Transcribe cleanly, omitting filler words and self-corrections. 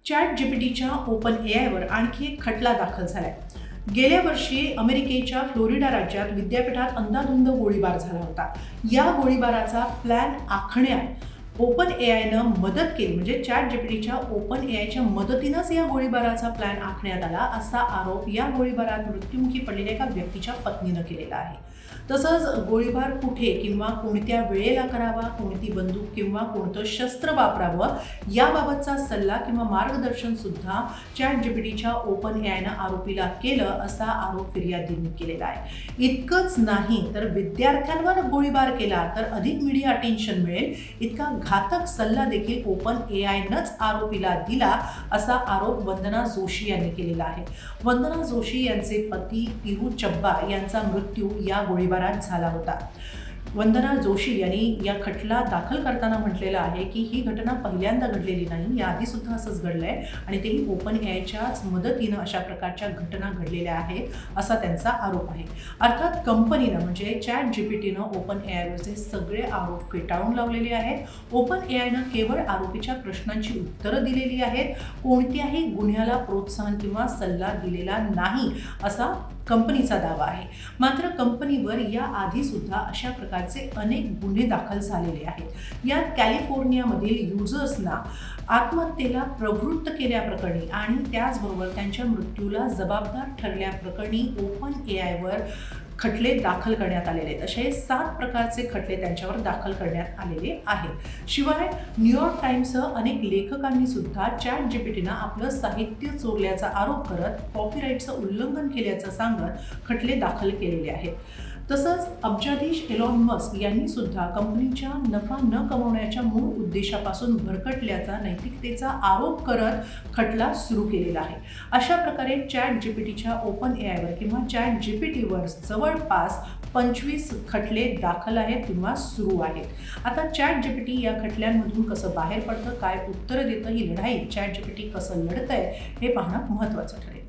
ChatGPTच्या open एआयवर आणखी एक खटला दाखल झालाय. गेल्या वर्षी अमेरिकेच्या फ्लोरिडा राज्यात विद्यापीठात अंधाधुंद गोळीबार झाला होता. या गोळीबाराचा प्लॅन आखण्यात ओपन एआयनं मदत केली, म्हणजे ChatGPTच्या ओपन एआयच्या मदतीनंच या गोळीबाराचा प्लॅन आखण्यात आला, असा आरोप या गोळीबारात मृत्युमुखी पडलेल्या एका व्यक्तीच्या पत्नीनं केलेला आहे. तसंच गोळीबार कुठे किंवा कोणत्या वेळेला करावा, कोणती बंदूक किंवा कोणतं शस्त्र वापरावं याबाबतचा सल्ला किंवा मार्गदर्शन सुद्धा ChatGPTच्या ओपन एआयनं आरोपीला केलं, असा आरोप फिर्यादींनी केलेला आहे. इतकंच नाही तर विद्यार्थ्यांवर गोळीबार केला तर अधिक मीडिया अटेन्शन मिळेल इतका घातक सल्ला देखील ओपन एआयनंच आरोपीला दिला, असा आरोप वंदना जोशी यांनी केलेला आहे. वंदना जोशी यांचे पती पिहू चब्बा यांचा मृत्यू या गोळीबारात झाला होता. वंदना जोशी यांनी या खटला दाखल करताना म्हटलेलं आहे की ही घटना पहिल्यांदा घडलेली नाही, याआधी सुद्धा असंच घडलंय आणि तेही ओपन एआयच्याच मदतीनं अशा प्रकारच्या घटना घडलेल्या आहेत, असा त्यांचा आरोप आहे. अर्थात कंपनीनं म्हणजे ChatGPTनं ओपन एआयवरचे सगळे आरोप फेटाळून लावलेले आहेत. ओपन एआयनं केवळ आरोपीच्या प्रश्नांची उत्तरं दिलेली आहेत, कोणत्याही गुन्ह्याला प्रोत्साहन किंवा सल्ला दिलेला नाही, असा कंपनीचा दावा आहे. मात्र कंपनीवर या आधी सुद्धा अशा प्रकारचे अनेक गुन्हे दाखल झालेले आहेत. यात कॅलिफोर्नियामधील युजर्सना आत्महत्येला प्रवृत्त केल्याप्रकरणी आणि त्याचबरोबर त्यांच्या मृत्यूला जबाबदार ठरल्याप्रकरणी ओपन एआयवर खटले दाखल करण्यात आलेले आहेत. असे 7 प्रकारचे खटले त्यांच्यावर दाखल करण्यात आलेले आहेत. शिवाय न्यूयॉर्क टाइम्ससह अनेक लेखकांनी सुद्धा ChatGPTनं आपलं साहित्य चोरल्याचा आरोप करत कॉपीराईटचं उल्लंघन केल्याचं सांगत खटले दाखल केलेले आहेत. तसंच अब्जाधीश एलॉन मस्क यांनी सुद्धा कंपनीच्या नफा न कमवण्याच्या मूळ उद्देशापासून भरकटल्याचा नैतिकतेचा आरोप करत खटला सुरू केलेला आहे. अशा प्रकारे ChatGPTच्या ओपन एआयवर किंवा ChatGPTवर जवळपास 25 खटले दाखल आहेत किंवा सुरू आहेत. आता ChatGPT या खटल्यांमधून कसं बाहेर पडतं, काय उत्तरं देतं, ही लढाई ChatGPT कसं लढतंय हे पाहणं महत्त्वाचं ठरेल.